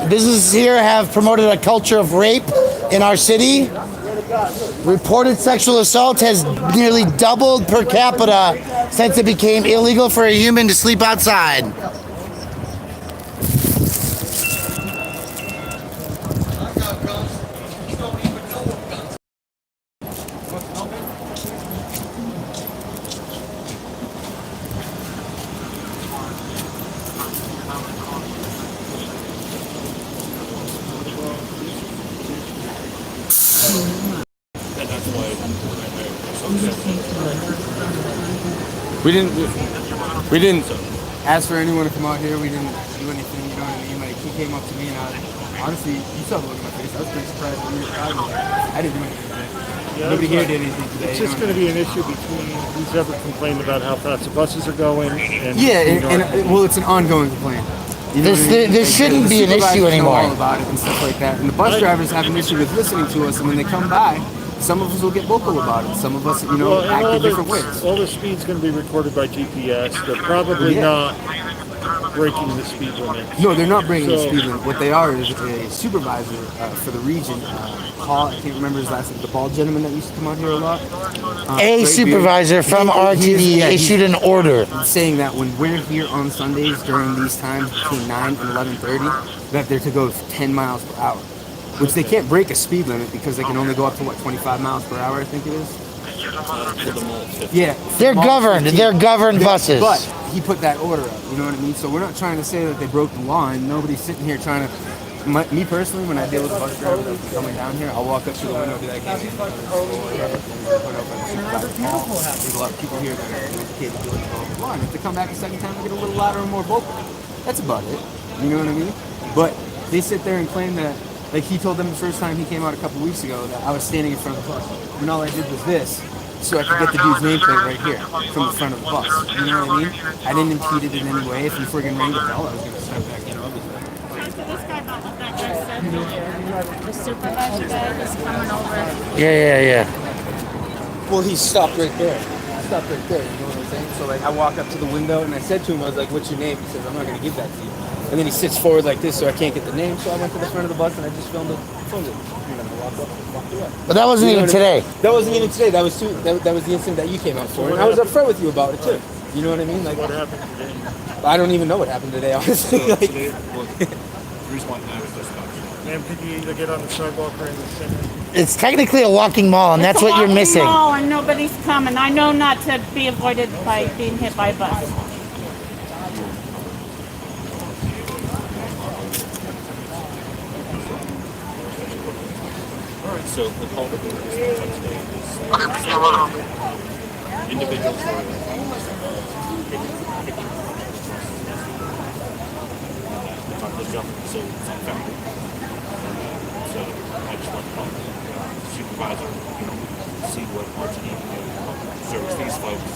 Businesses here have promoted a culture of rape in our city. Reported sexual assault has nearly doubled per capita since it became illegal for a human to sleep outside. We didn't ask for anyone to come out here. We didn't do anything. You know what I mean? Like he came up to me and honestly, you saw the look on my face. I was pretty surprised when you were driving. I didn't do anything today. Yeah, Nobody here did anything today. It's just going to be an issue between who's ever complained about how fast the buses are going. And well, it's an ongoing complaint. You know This shouldn't be an issue anymore. All about it and stuff like that. And the bus drivers have an issue with listening to us, and when they come by, some of us will get vocal about it. Some of us, act in different ways. All the speed's going to be recorded by GPS. They're probably not breaking the speed limit. No, they're not breaking the speed limit. What they are is a supervisor for the region. Paul, I can't remember his last name. The bald gentleman that used to come out here a lot. A supervisor from RTD issued an order saying that when we're here on Sundays during these times between 9 and 11:30, that they're to go 10 miles per hour. Which they can't break a speed limit because they can only go up to 25 miles per hour, I think it is. Yeah, They're governed buses. But he put that order up. You know what I mean? So we're not trying to say that they broke the law, and nobody's sitting here trying to. Me personally, when I deal with bus drivers that are coming down here, I'll walk up to the window and be like, "Hey, people here that are educated, doing the law." And if they come back a second time, they get a little louder and more vocal. That's about it. You know what I mean? But they sit there and claim that. Like he told them the first time he came out a couple weeks ago that I was standing in front of the bus. And all I did was this, so I could get the dude's nameplate right here from the front of the bus. You know what I mean? I didn't impede it in any way. If he friggin' rang the bell, I was going to step back in, obviously. This guy about what that guy said. The supervisor guy is coming over. Yeah. Well, he stopped right there. You know what I'm saying? So like I walk up to the window and I said to him, I was like, "What's your name?" He says, "I'm not going to give that to you." And then he sits forward like this, so I can't get the name. So I went to the front of the bus and I just filmed it. And then I walked up and walked away. But that wasn't even today. That wasn't even today. That was that was the incident that you came out for. And I was upfront with you about it too. You know what I mean? Like what happened today? I don't even know what happened today, honestly. So today, well, 3.9 is this much. Ma'am, could you either get on the sidewalk or in the center? It's technically a walking mall, and that's what you're missing. No, and nobody's coming. I know not to be avoided by being hit by a bus. So the call to today is individuals who are so it's unfounded. So I just want to call the supervisor, see what RTD can do to help service these folks,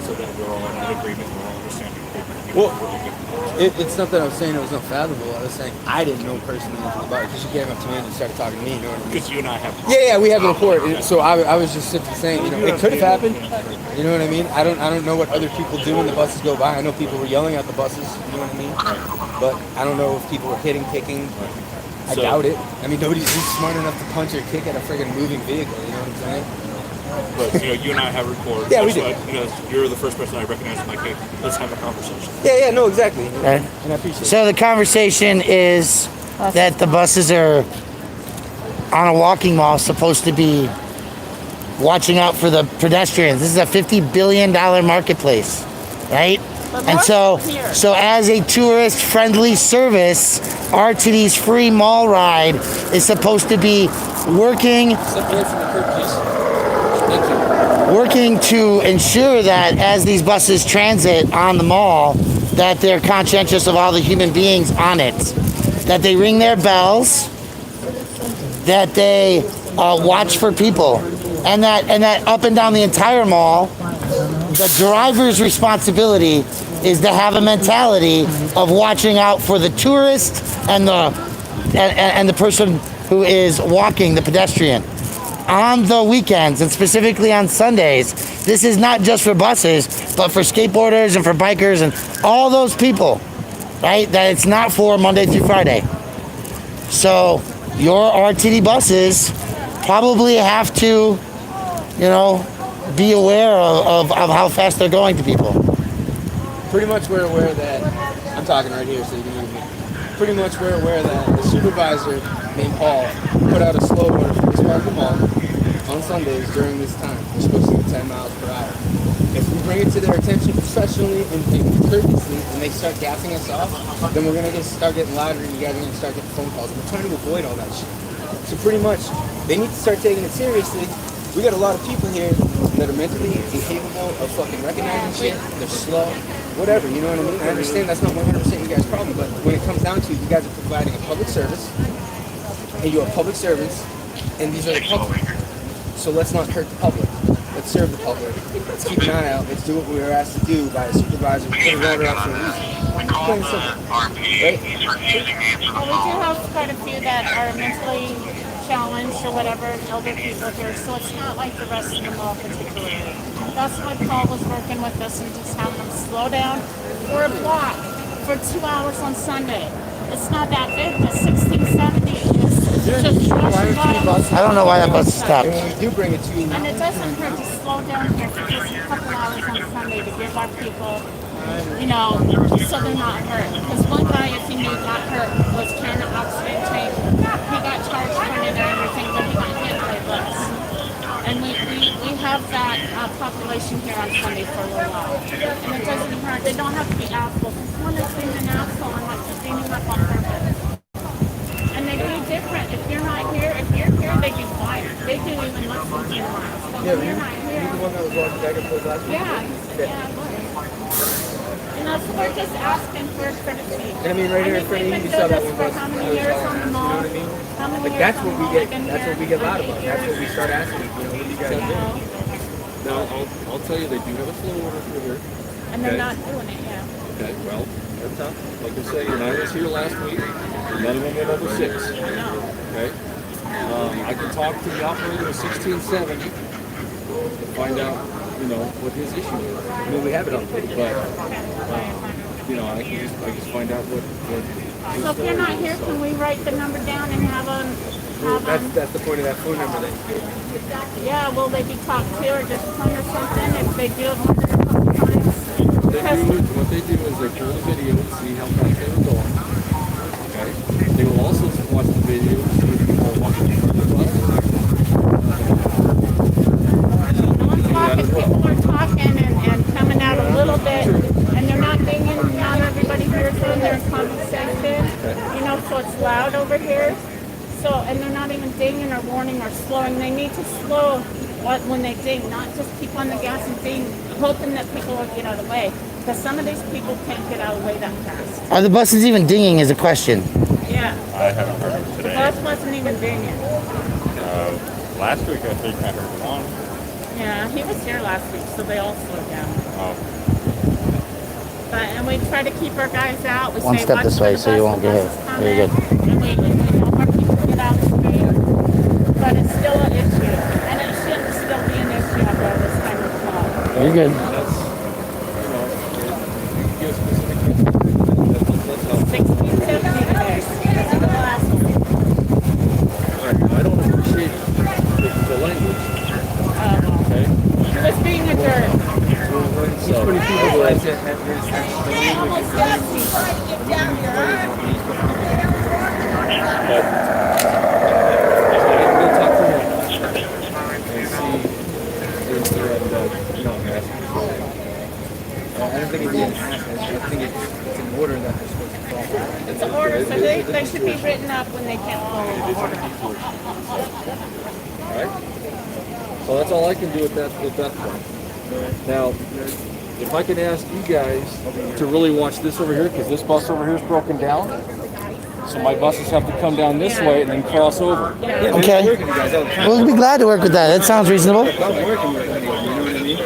so that we're all in agreement, we're all understanding. Well, it's not that I was saying it was unfathomable. I was saying I didn't know personally anything about it because you came up to me and you started talking to me. You know what I mean? Because you and I have. Yeah, we have a report. So I was just simply saying, it could have happened. You know what I mean? I don't know what other people do when the buses go by. I know people were yelling at the buses. You know what I mean? But I don't know if people were hitting, kicking. I doubt it. I mean, nobody's smart enough to punch or kick at a friggin' moving vehicle. You know what I'm saying? But you and I have rapport. Yeah, we do. You're the first person I recognize. I'm like, hey, let's have a conversation. Yeah, no, exactly. Right. And I appreciate it. So the conversation is that the buses are on a walking mall supposed to be watching out for the pedestrians. This is a $50 billion marketplace, right? And so as a tourist-friendly service, RTD's free mall ride is supposed to be working to ensure that as these buses transit on the mall, that they're conscientious of all the human beings on it, that they ring their bells, that they watch for people, and that up and down the entire mall, the driver's responsibility is to have a mentality of watching out for the tourist and the person who is walking, the pedestrian. On the weekends, and specifically on Sundays, this is not just for buses, but for skateboarders and for bikers and all those people. right? That it's not for Monday through Friday. So your RTD buses probably have to, be aware of how fast they're going to people. Pretty much we're aware that, I'm talking right here so you can hear me. Pretty much we're aware that the supervisor named Paul put out a slow order for this part of the mall on Sundays during this time. We're supposed to do 10 miles per hour. If we bring it to their attention professionally and courteously and they start gassing us off, then we're going to start getting louder and you guys are going to start getting phone calls. We're trying to avoid all that shit. So pretty much, they need to start taking it seriously. We got a lot of people here that are mentally incapable of fucking recognizing shit. They're slow, whatever, you know what I mean? I understand that's not 100% you guys' problem, but when it comes down to it, you guys are providing a public service, and you are public servants, and these are the public. So let's not hurt the public. Let's serve the public. Let's keep an eye out. Let's do what we were asked to do by a supervisor. We put an order out for a reason. Plain and simple. Right? Well, we do have quite a few that are mentally challenged or whatever, elder people here, so it's not like the rest of the mall particularly. That's why Paul was working with us and just having them slow down for a block for 2 hours on Sunday. It's not that big, the 1670 is just rushing by. I don't know why that bus is stopped. And when we do bring it to you And now, it doesn't hurt to slow down here for just a couple hours on Sunday to give our people, so they're not hurt. Because one guy, if he knew got hurt, was carrying an oxygen tank. He got charged for it and everything, but he got hit by a bus. And we have that population here on Sunday for a little while. And it doesn't hurt. They don't have to be assholes. If one is being an asshole, I'm not just beating up on purpose. And they be different. If you're not here, they be quiet. They do even less than 10 miles. But when you're not here, the one that was walking back and forth last week. So we're just asking for courtesy. And I mean, right here in front of you, you saw that one for bus. how many years on the mall? You know what I mean? How many Like years that's on what the we mall? get. We've been That's here what we get loud for about. 8 That's what years. we start asking. What do you guys do? Now, I'll tell you, they do have a slow order for here. And they're Okay. not doing it yet. Okay, well, that's not, like I say, when I was here last week, none of them went over 6. Okay? I can talk to the operator of 1670 to find out, what his issue is. I mean, we have it on video. But, I just find out what So if you're not here, can we write the number down and have them? That's the point of that phone number then. Yeah, will they be talked to or disciplined or something if they do it more than a couple times? what they do is they pull the video and see how fast they were going. Okay? They will also watch the video and see if people are walking in front of the bus. If people are talking and coming out a little bit, and they're not dinging, not everybody hears them, they're in conversation, so it's loud over here. So, and they're not even dinging or warning or slowing. They need to slow when they ding, not just keep on the gas and ding, hoping that people will get out of the way. Because some of these people can't get out of the way that fast. Are the buses even dinging is a question. Yeah. I haven't heard him The today. bus wasn't even dinging. Last week I think I heard one. Yeah, he was here last week, so they all slowed down. Oh, And we try to keep our guys out. We One say, step watch this for way the so you bus, won't the get bus hit. is Very good. coming. And we help our people get out of the street. But it's still an issue. And it shouldn't still be an issue out there this time of the fall. You're good. That's, you give specific that's how. 1670 today. That's the last one. I don't appreciate the language. Okay? He was being a jerk. He's putting people's lives at risk. He almost got me. But I talk to him and see ask him. I don't think it's being asked. I think it's an order that they're supposed to follow. It's an order, so they should be written up when they can't follow the order. Alright? So that's all I can do at that point. Now, if I can ask you guys to really watch this over here, because this bus over here is broken down. So my buses have to come down this way and then cross over. Okay. We'll be glad to work with that. That sounds reasonable. I'm working with them, you know what I mean?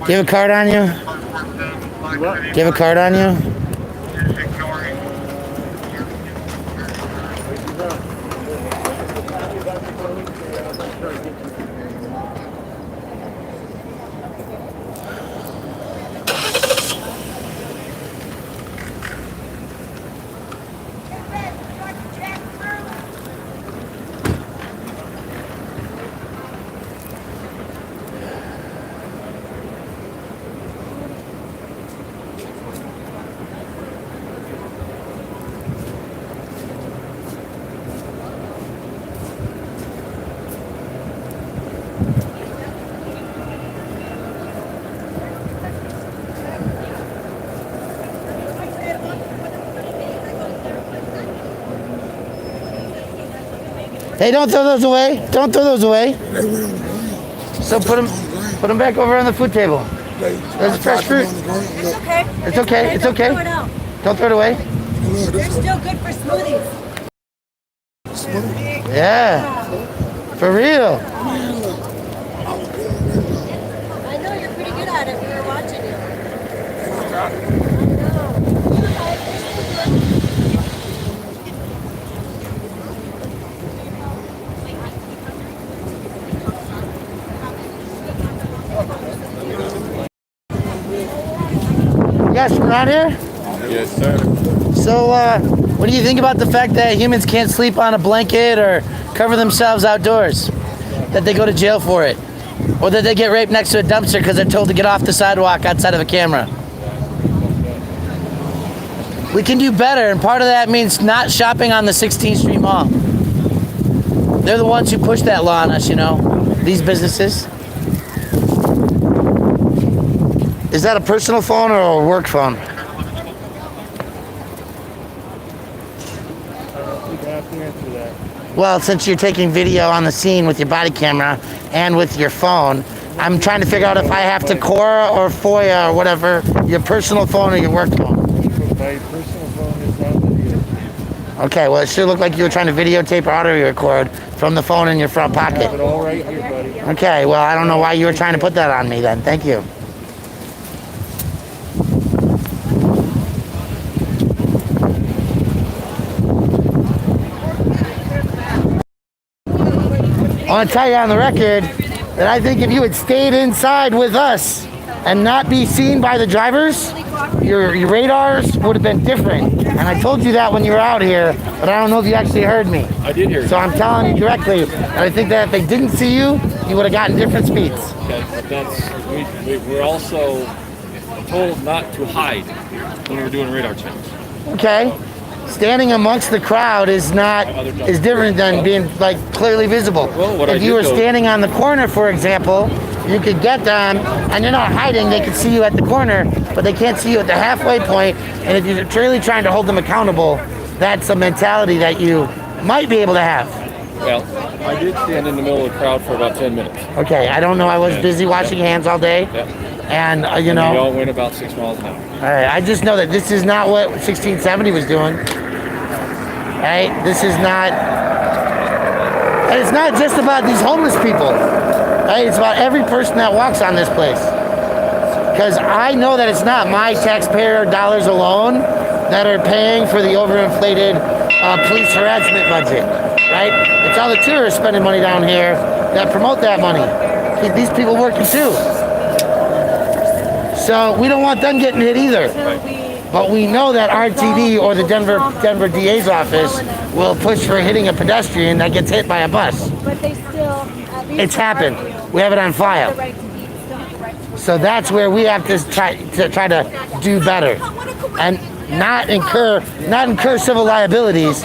Do you have a card on you? Do you have a card on you? Hey, don't throw those away. Don't throw those away. So put them back over on the food table. There's fresh fruit. It's okay. It's okay. It's okay. Don't throw it out. Don't throw it away. They're still good for smoothies. Yeah. For real. I know you're pretty good at it. We were watching you. Yes, from around here? Yes, sir. So, what do you think about the fact that humans can't sleep on a blanket or cover themselves outdoors? That they go to jail for it? Or that they get raped next to a dumpster because they're told to get off the sidewalk outside of a camera? We can do better, and part of that means not shopping on the 16th Street Mall. They're the ones who push that law on us, you know, these businesses. Is that a personal phone or a work phone? You'd have to answer that. Well, since you're taking video on the scene with your body camera and with your phone, I'm trying to figure out if I have to Cora or FOIA or whatever, your personal phone or your work phone. My personal phone is not video. Okay, well, it sure looked like you were trying to videotape or audio record from the phone in your front I have it pocket. all right here, buddy. Okay, well, I don't know why you were trying to put that on me then. Thank you. I want to tell you on the record that I think if you had stayed inside with us and not be seen by the drivers, your radars would have been different. And I told you that when you were out here, but I don't know if you actually heard me. I did hear you. So I'm telling you directly, and I think that if they didn't see you, you would have gotten different speeds. Okay, but we're also told not to hide when we're doing radar checks. Okay? Standing amongst the crowd is different than being like clearly visible. Well, what if I you were did, though- standing on the corner, for example, you could get them, and you're not hiding. They can see you at the corner, but they can't see you at the halfway point. And if you're really trying to hold them accountable, that's a mentality that you might be able to have. Well, I did stand in the middle of the crowd for about 10 minutes. Okay, I don't know. I was busy washing hands all day, Yeah. and you We know. all went about 6 miles an hour. All right, I just know that this is not what 1670 was doing. Right? This is not, and it's not just about these homeless people. Right? It's about every person that walks on this place. Because I know that it's not my taxpayer dollars alone that are paying for the overinflated police harassment budget. Right? It's all the tourists spending money down here that promote that money. Keep these people working too. So we don't want them getting hit either. But we know that RTD or the Denver DA's office will push for hitting a pedestrian that gets hit by a bus. But they still, at least It's happened. We have it on the file. right to eat, still have the right to So that's where we have to try to do better and not incur civil liabilities,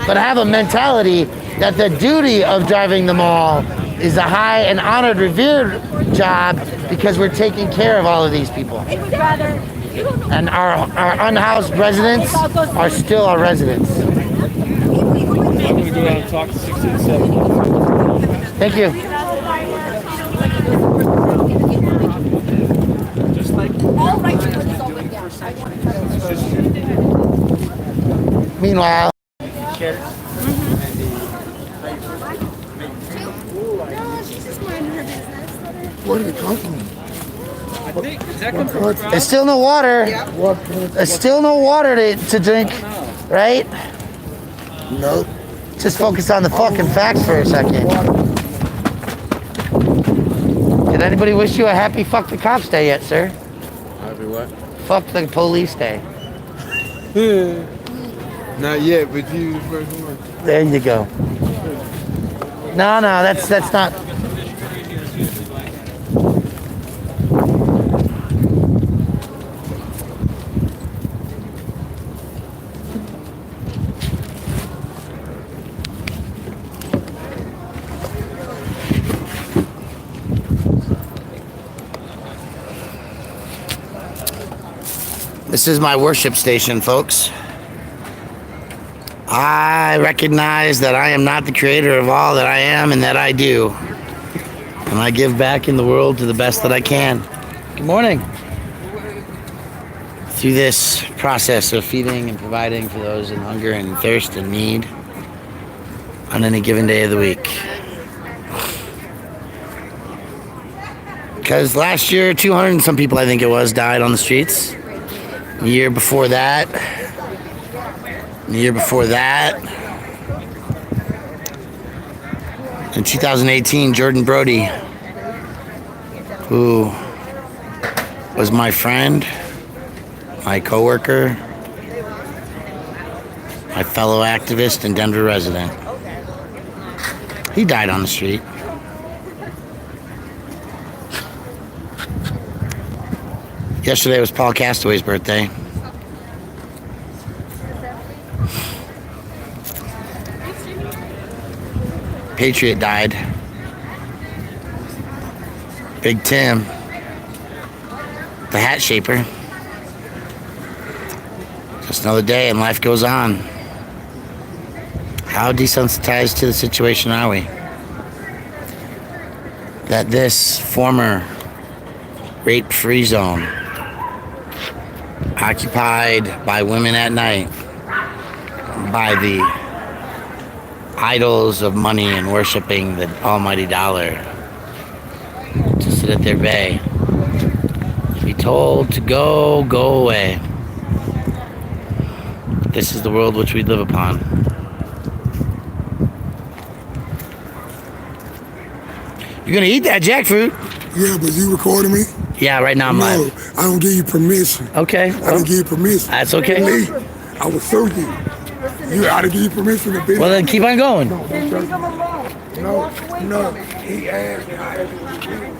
but have a mentality that the duty of driving the mall is a high and honored, revered job because we're taking care of all of these people. I would rather, And our unhoused residents are still our residents. I'm going to go down and talk to 1670. Thank you. all right to put this all the way down. I want to Meanwhile, Where did it come from? there's still no water. There's still no water to drink, right? No. Just focus on the fucking facts for a second. Did anybody wish you a happy fuck the cops day yet, sir? Happy what? Fuck the police day. Not yet, but you the first one. There you go. No, that's not. This is my worship station, folks. I recognize that I am not the creator of all that I am and that I do. And I give back in the world to the best that I can. Good morning. Through this process of feeding and providing for those in hunger and thirst and need on any given day of the week. Because last year, 200 and some people, I think it was, died on the streets. The year before that, in 2018, Jordan Brody, who was my friend, my coworker, my fellow activist and Denver resident, he died on the street. Yesterday was Paul Castaway's birthday. Patriot died. Big Tim, the hat shaper. Just another day and life goes on. How desensitized to the situation are we? That this former rape-free zone, occupied by women at night, by the idols of money and worshiping the almighty dollar, to sit at their bay, to be told to go away. This is the world which we live upon. You're gonna eat that jackfruit? Yeah, but you recording me? Yeah, right now I'm No, live. I don't give you permission. Okay. I didn't give you permission. That's okay. Lee, I will sue you. I didn't give you permission to be. Well, then keep on going. No, he asked me. I asked him.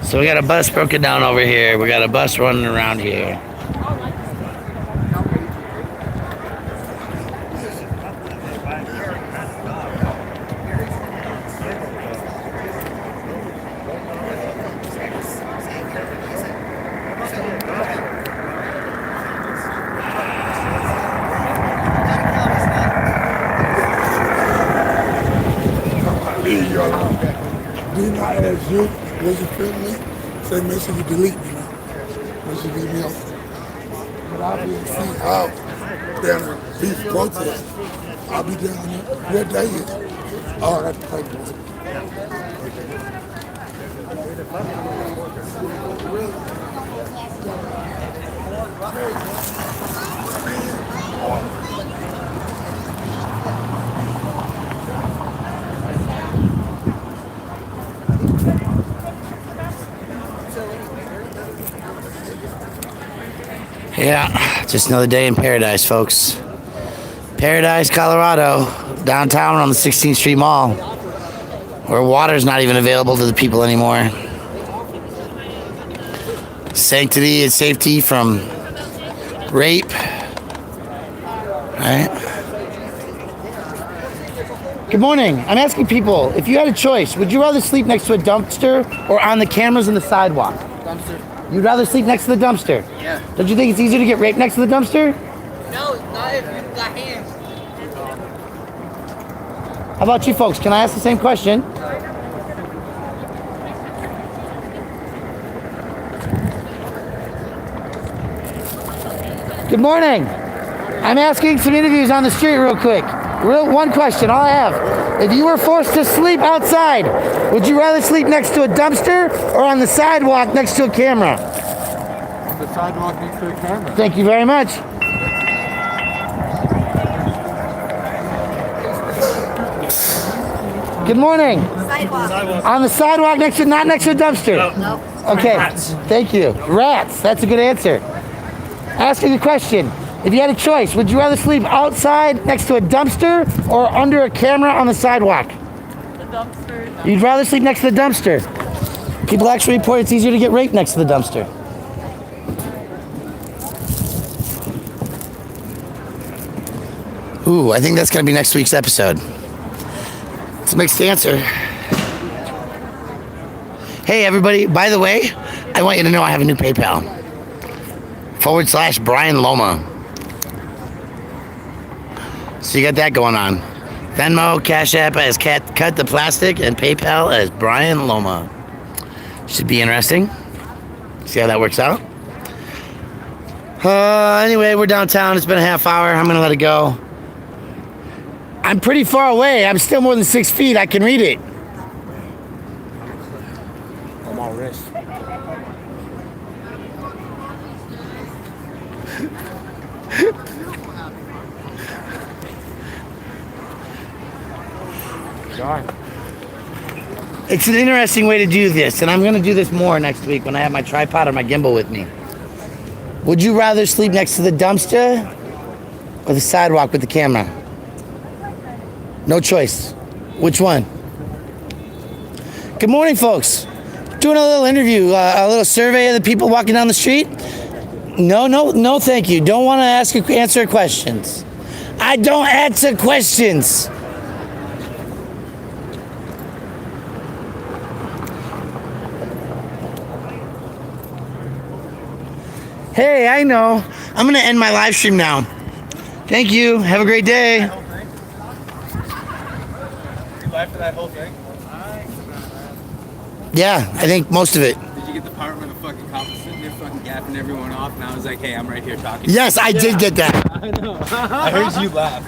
So we got a bus broken down over here. We got a bus running around here. Didn't I ask you, was you feeling me? Say, make sure you delete me now. Make sure you leave me off. But I'll be out down there, peace protest. I'll be down there. What day is it? Oh, that's the paper. Yeah, just another day in paradise, folks. Paradise, Colorado, downtown on the 16th Street Mall, where water's not even available to the people anymore. Sanctity and safety from rape, right? Good morning. I'm asking people, if you had a choice, would you rather sleep next to a dumpster or on the cameras on the sidewalk? Dumpster. You'd rather sleep next to the dumpster? Yeah. Don't you think it's easier to get raped next to the dumpster? No, not if you've got hands. How about you folks? Can I ask the same question? Good morning. I'm asking some interviews on the street real quick. One question, all I have. If you were forced to sleep outside, would you rather sleep next to a dumpster or on the sidewalk next to a camera? On the sidewalk next to the camera. Thank you very much. Good morning. Sidewalk. On the sidewalk not next to a dumpster? No. Okay, thank you. Rats, that's a good answer. Asking a question. If you had a choice, would you rather sleep outside next to a dumpster or under a camera on the sidewalk? The dumpster. You'd rather sleep next to the dumpster. People actually report it's easier to get raped next to the dumpster. Ooh, I think that's going to be next week's episode. It's a mixed answer. Hey, everybody. By the way, I want you to know I have a new PayPal. / Brian Loma. So you got that going on. Venmo, Cash App as Cut the Plastic, and PayPal as Brian Loma. Should be interesting. See how that works out. Anyway, we're downtown. It's been a half hour. I'm going to let it go. I'm pretty far away. I'm still more than 6 feet. I can read it. I'm all wrist. It's an interesting way to do this, and I'm going to do this more next week when I have my tripod or my gimbal with me. Would you rather sleep next to the dumpster or the sidewalk with the camera? No choice. Which one? Good morning, folks. Doing a little interview, a little survey of the people walking down the street. No, thank you. Don't want to answer questions. I don't answer questions. Hey, I know. I'm going to end my live stream now. Thank you. Have a great day. You live for that whole thing? Yeah, I think most of it. Did you get the part where the fucking cop was sitting there fucking gapping everyone off and I was like, hey, I'm right here talking? Yes, I did get that. I know. I heard you laugh.